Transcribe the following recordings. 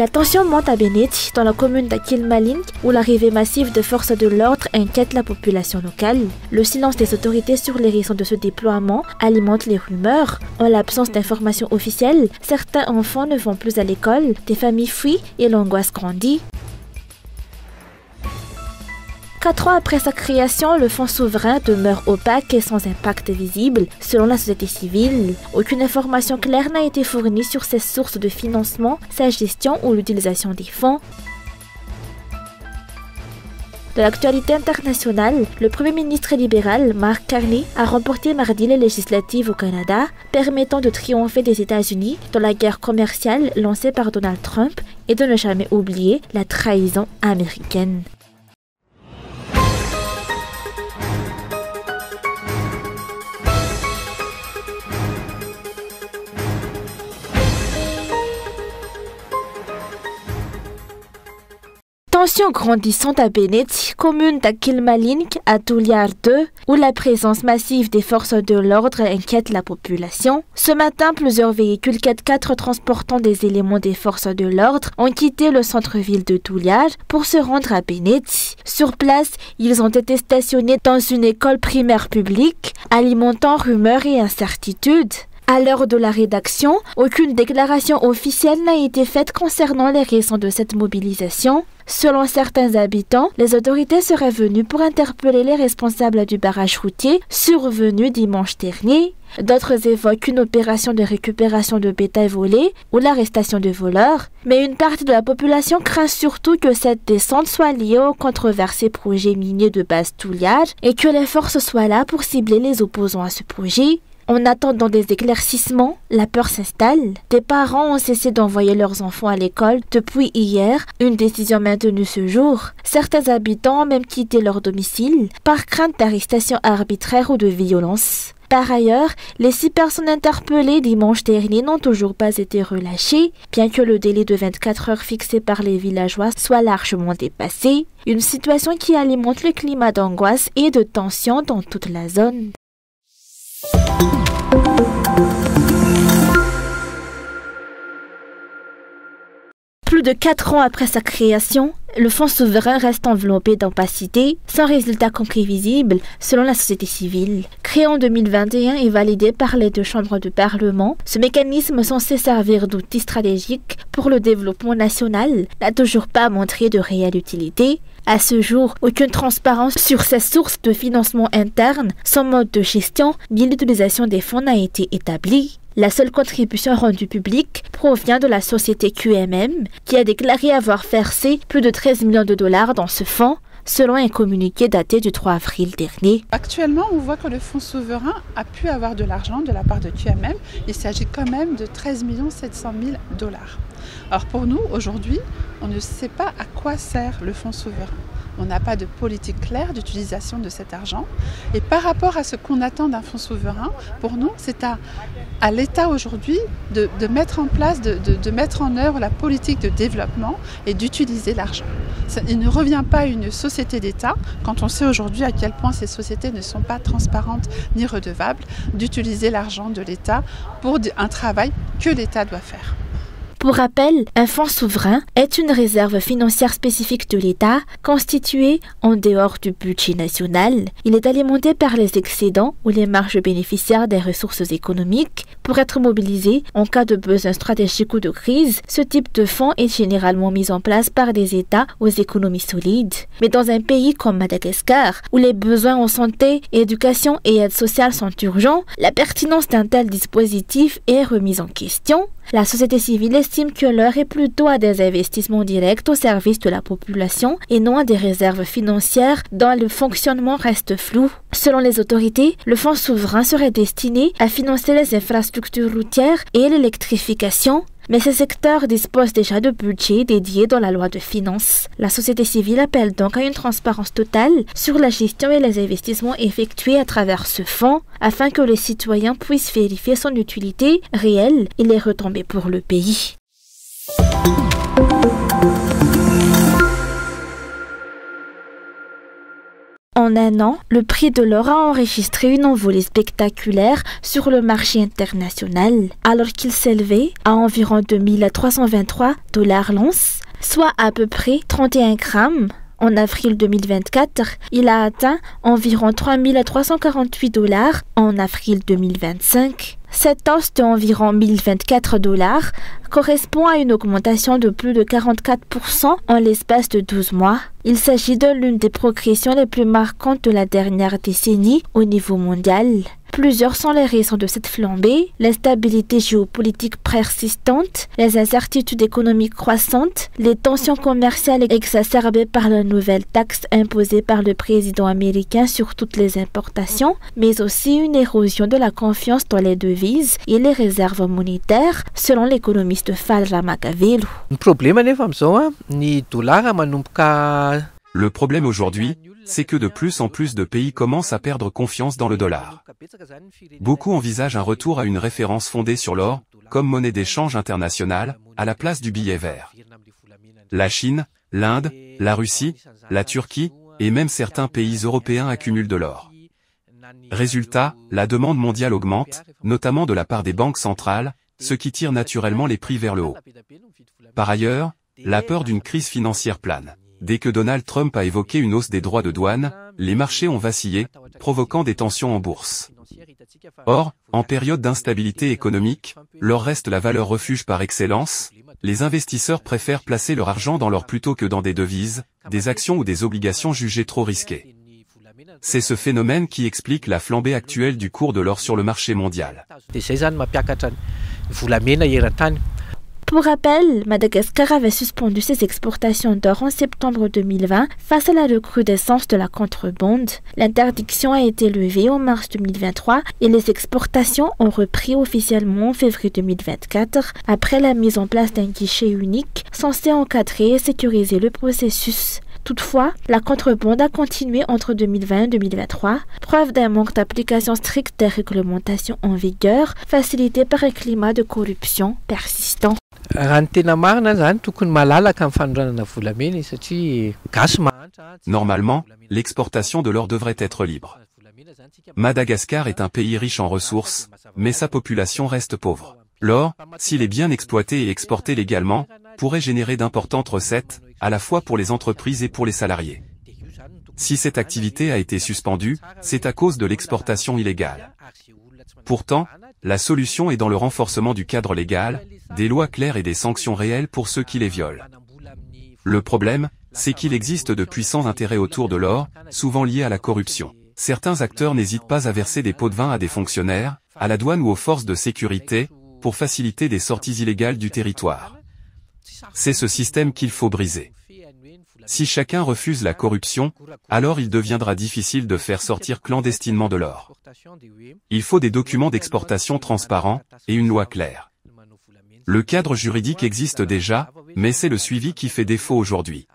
La tension monte à Beneti, dans la commune d'Akilmalink, où l'arrivée massive de forces de l'ordre inquiète la population locale. Le silence des autorités sur les raisons de ce déploiement alimente les rumeurs. En l'absence d'informations officielles, certains enfants ne vont plus à l'école, des familles fuient et l'angoisse grandit. 4 ans après sa création, le fonds souverain demeure opaque et sans impact visible, selon la société civile. Aucune information claire n'a été fournie sur ses sources de financement, sa gestion ou l'utilisation des fonds. De l'actualité internationale, le Premier ministre libéral Mark Carney a remporté mardi les législatives au Canada, permettant de triompher des États-Unis dans la guerre commerciale lancée par Donald Trump et de ne jamais oublier la trahison américaine. Tensions grandissantes à Beneti, commune d'Akilmalink, à Tuliar 2, où la présence massive des forces de l'ordre inquiète la population. Ce matin, plusieurs véhicules 4x4 transportant des éléments des forces de l'ordre ont quitté le centre-ville de Tuliar pour se rendre à Beneti. Sur place, ils ont été stationnés dans une école primaire publique, alimentant rumeurs et incertitudes. À l'heure de la rédaction, aucune déclaration officielle n'a été faite concernant les raisons de cette mobilisation. Selon certains habitants, les autorités seraient venues pour interpeller les responsables du barrage routier survenu dimanche dernier. D'autres évoquent une opération de récupération de bétail volé ou l'arrestation de voleurs. Mais une partie de la population craint surtout que cette descente soit liée au controversé projet minier de base Tuliar et que les forces soient là pour cibler les opposants à ce projet. En attendant des éclaircissements, la peur s'installe. Des parents ont cessé d'envoyer leurs enfants à l'école depuis hier, une décision maintenue ce jour. Certains habitants ont même quitté leur domicile par crainte d'arrestation arbitraire ou de violence. Par ailleurs, les 6 personnes interpellées dimanche dernier n'ont toujours pas été relâchées, bien que le délai de 24 heures fixé par les villageois soit largement dépassé. Une situation qui alimente le climat d'angoisse et de tension dans toute la zone. Plus de 4 ans après sa création, le fonds souverain reste enveloppé d'opacité, sans résultat concret visible, selon la société civile. Créé en 2021 et validé par les 2 chambres de parlement, ce mécanisme censé servir d'outil stratégique pour le développement national n'a toujours pas montré de réelle utilité. À ce jour, aucune transparence sur ses sources de financement interne, son mode de gestion, ni l'utilisation des fonds n'a été établie. La seule contribution rendue publique provient de la société QMM, qui a déclaré avoir versé plus de 13 millions de dollars dans ce fonds, selon un communiqué daté du 3 avril dernier. Actuellement, on voit que le fonds souverain a pu avoir de l'argent de la part de QMM. Il s'agit quand même de 13 700 000 dollars. Alors pour nous, aujourd'hui, on ne sait pas à quoi sert le fonds souverain. On n'a pas de politique claire d'utilisation de cet argent. Et par rapport à ce qu'on attend d'un fonds souverain, pour nous, c'est à l'État aujourd'hui de mettre en place, de mettre en œuvre la politique de développement et d'utiliser l'argent. Il ne revient pas à une société d'État, quand on sait aujourd'hui à quel point ces sociétés ne sont pas transparentes ni redevables, d'utiliser l'argent de l'État pour un travail que l'État doit faire. Pour rappel, un fonds souverain est une réserve financière spécifique de l'État constituée en dehors du budget national. Il est alimenté par les excédents ou les marges bénéficiaires des ressources économiques pour être mobilisé en cas de besoin stratégique ou de crise. Ce type de fonds est généralement mis en place par des États aux économies solides. Mais dans un pays comme Madagascar, où les besoins en santé, éducation et aide sociale sont urgents, la pertinence d'un tel dispositif est remise en question. La société civile estime que l'heure est plutôt à des investissements directs au service de la population et non à des réserves financières dont le fonctionnement reste flou. Selon les autorités, le fonds souverain serait destiné à financer les infrastructures routières et l'électrification, mais ces secteurs disposent déjà de budgets dédiés dans la loi de finances. La société civile appelle donc à une transparence totale sur la gestion et les investissements effectués à travers ce fonds, afin que les citoyens puissent vérifier son utilité réelle et les retombées pour le pays. En En un an, le prix de l'or a enregistré une envolée spectaculaire sur le marché international, alors qu'il s'élevait à environ 2323 $ l'once, soit à peu près 31 grammes. En avril 2024, il a atteint environ 3348 $ en avril 2025. Cette hausse d'environ 1024 $ correspond à une augmentation de plus de 44% en l'espace de 12 mois. Il s'agit de l'une des progressions les plus marquantes de la dernière décennie au niveau mondial. Plusieurs sont les raisons de cette flambée: l'instabilité géopolitique persistante, les incertitudes économiques croissantes, les tensions commerciales exacerbées par la nouvelle taxe imposée par le président américain sur toutes les importations, mais aussi une érosion de la confiance dans les devises et les réserves monétaires, selon l'économiste Falra Makavelo. Le problème aujourd'hui, c'est que de plus en plus de pays commencent à perdre confiance dans le dollar. Beaucoup envisagent un retour à une référence fondée sur l'or, comme monnaie d'échange internationale, à la place du billet vert. La Chine, l'Inde, la Russie, la Turquie, et même certains pays européens accumulent de l'or. Résultat, la demande mondiale augmente, notamment de la part des banques centrales, ce qui tire naturellement les prix vers le haut. Par ailleurs, la peur d'une crise financière plane. Dès que Donald Trump a évoqué une hausse des droits de douane, les marchés ont vacillé, provoquant des tensions en bourse. Or, en période d'instabilité économique, l'or reste la valeur refuge par excellence. Les investisseurs préfèrent placer leur argent dans l'or plutôt que dans des devises, des actions ou des obligations jugées trop risquées. C'est ce phénomène qui explique la flambée actuelle du cours de l'or sur le marché mondial. Pour rappel, Madagascar avait suspendu ses exportations d'or en septembre 2020 face à la recrudescence de la contrebande. L'interdiction a été levée en mars 2023 et les exportations ont repris officiellement en février 2024 après la mise en place d'un guichet unique censé encadrer et sécuriser le processus. Toutefois, la contrebande a continué entre 2020 et 2023, preuve d'un manque d'application stricte des réglementations en vigueur, facilité par un climat de corruption persistant. Normalement, l'exportation de l'or devrait être libre. Madagascar est un pays riche en ressources, mais sa population reste pauvre. L'or, s'il est bien exploité et exporté légalement, pourrait générer d'importantes recettes, à la fois pour les entreprises et pour les salariés. Si cette activité a été suspendue, c'est à cause de l'exportation illégale. Pourtant, la solution est dans le renforcement du cadre légal, des lois claires et des sanctions réelles pour ceux qui les violent. Le problème, c'est qu'il existe de puissants intérêts autour de l'or, souvent liés à la corruption. Certains acteurs n'hésitent pas à verser des pots de vin à des fonctionnaires, à la douane ou aux forces de sécurité, pour faciliter des sorties illégales du territoire. C'est ce système qu'il faut briser. Si chacun refuse la corruption, alors il deviendra difficile de faire sortir clandestinement de l'or. Il faut des documents d'exportation transparents, et une loi claire. Le cadre juridique existe déjà, mais c'est le suivi qui fait défaut aujourd'hui.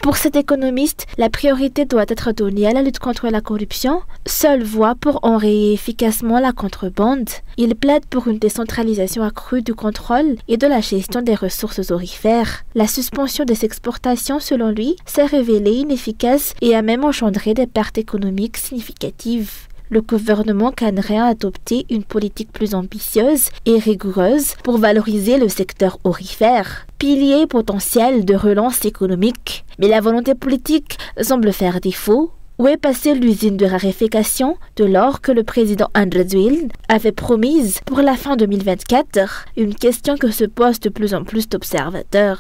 Pour cet économiste, la priorité doit être donnée à la lutte contre la corruption, seule voie pour enrayer efficacement la contrebande. Il plaide pour une décentralisation accrue du contrôle et de la gestion des ressources aurifères. La suspension des exportations, selon lui, s'est révélée inefficace et a même engendré des pertes économiques significatives. Le gouvernement canadien a adopté une politique plus ambitieuse et rigoureuse pour valoriser le secteur aurifère, pilier potentiel de relance économique. Mais la volonté politique semble faire défaut. Où est passée l'usine de raréfaction de l'or que le président André Duil avait promise pour la fin 2024? Une question que se posent de plus en plus d'observateurs.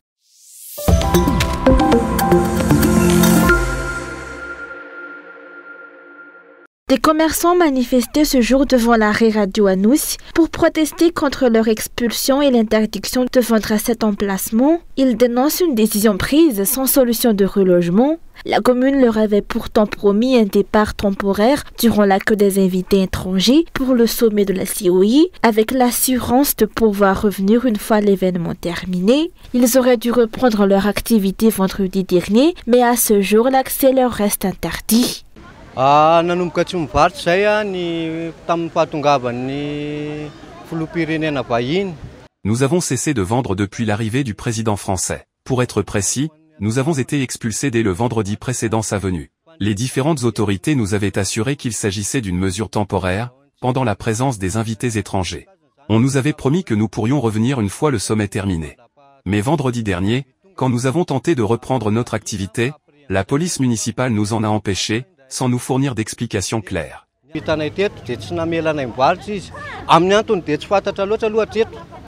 Des commerçants manifestaient ce jour devant l'arrêt radio Anous pour protester contre leur expulsion et l'interdiction de vendre à cet emplacement. Ils dénoncent une décision prise sans solution de relogement. La commune leur avait pourtant promis un départ temporaire durant l'accueil des invités étrangers pour le sommet de la COI, avec l'assurance de pouvoir revenir une fois l'événement terminé. Ils auraient dû reprendre leur activité vendredi dernier, mais à ce jour, l'accès leur reste interdit. Nous avons cessé de vendre depuis l'arrivée du président français. Pour être précis, nous avons été expulsés dès le vendredi précédant sa venue. Les différentes autorités nous avaient assuré qu'il s'agissait d'une mesure temporaire, pendant la présence des invités étrangers. On nous avait promis que nous pourrions revenir une fois le sommet terminé. Mais vendredi dernier, quand nous avons tenté de reprendre notre activité, la police municipale nous en a empêchés, sans nous fournir d'explications claires.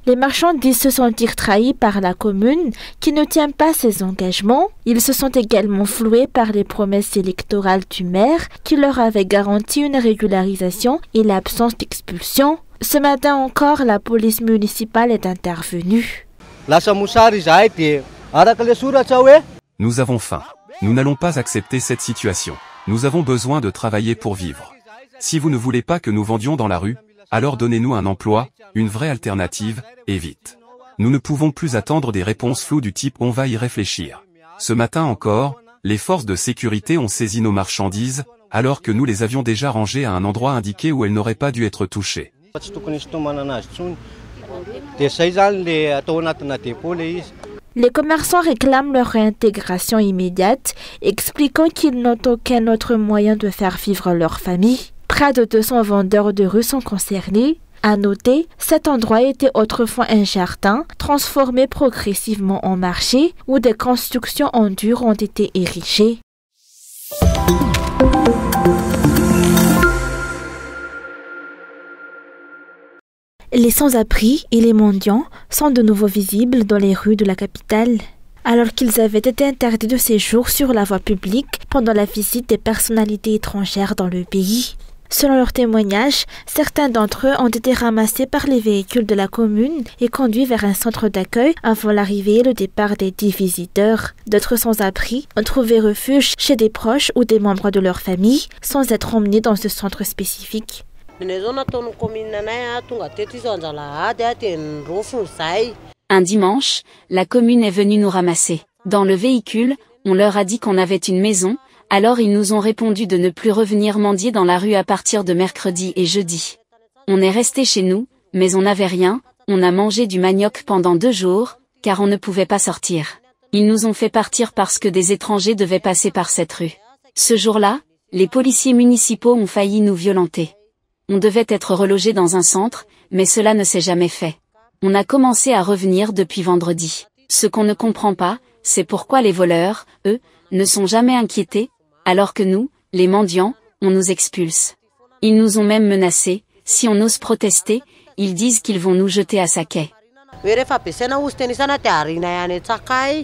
Les marchands disent se sentir trahis par la commune qui ne tient pas ses engagements. Ils se sont également floués par les promesses électorales du maire qui leur avait garanti une régularisation et l'absence d'expulsion. Ce matin encore, la police municipale est intervenue. Nous avons faim. Nous n'allons pas accepter cette situation. Nous avons besoin de travailler pour vivre. Si vous ne voulez pas que nous vendions dans la rue, alors donnez-nous un emploi, une vraie alternative, et vite. Nous ne pouvons plus attendre des réponses floues du type « on va y réfléchir ». Ce matin encore, les forces de sécurité ont saisi nos marchandises, alors que nous les avions déjà rangées à un endroit indiqué où elles n'auraient pas dû être touchées. Les commerçants réclament leur réintégration immédiate, expliquant qu'ils n'ont aucun autre moyen de faire vivre leur famille. Près de 200 vendeurs de rue sont concernés. À noter, cet endroit était autrefois un jardin, transformé progressivement en marché, où des constructions en dur ont été érigées. Les sans-abri et les mendiants sont de nouveau visibles dans les rues de la capitale. Alors qu'ils avaient été interdits de séjour sur la voie publique pendant la visite des personnalités étrangères dans le pays. Selon leurs témoignages, certains d'entre eux ont été ramassés par les véhicules de la commune et conduits vers un centre d'accueil avant l'arrivée et le départ des 10 visiteurs. D'autres sans-abri ont trouvé refuge chez des proches ou des membres de leur famille sans être emmenés dans ce centre spécifique. Un dimanche, la commune est venue nous ramasser. Dans le véhicule, on leur a dit qu'on avait une maison, alors ils nous ont répondu de ne plus revenir mendier dans la rue à partir de mercredi et jeudi. On est resté chez nous, mais on n'avait rien, on a mangé du manioc pendant 2 jours, car on ne pouvait pas sortir. Ils nous ont fait partir parce que des étrangers devaient passer par cette rue. Ce jour-là, les policiers municipaux ont failli nous violenter. On devait être relogé dans un centre, mais cela ne s'est jamais fait. On a commencé à revenir depuis vendredi. Ce qu'on ne comprend pas, c'est pourquoi les voleurs, eux, ne sont jamais inquiétés, alors que nous, les mendiants, on nous expulse. Ils nous ont même menacés, si on ose protester, ils disent qu'ils vont nous jeter à Saquet.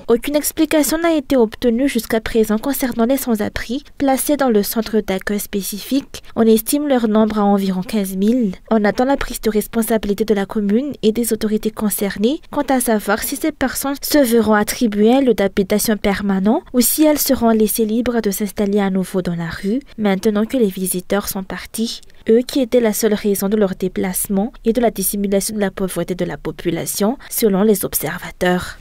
Aucune explication n'a été obtenue jusqu'à présent concernant les sans-abri placés dans le centre d'accueil spécifique. On estime leur nombre à environ 15 000. On attend la prise de responsabilité de la commune et des autorités concernées quant à savoir si ces personnes se verront attribuer un lieu d'habitation permanent ou si elles seront laissées libres de s'installer à nouveau dans la rue maintenant que les visiteurs sont partis. Eux qui étaient la seule raison de leur déplacement et de la dissimulation de la pauvreté de la population, selon les observateurs.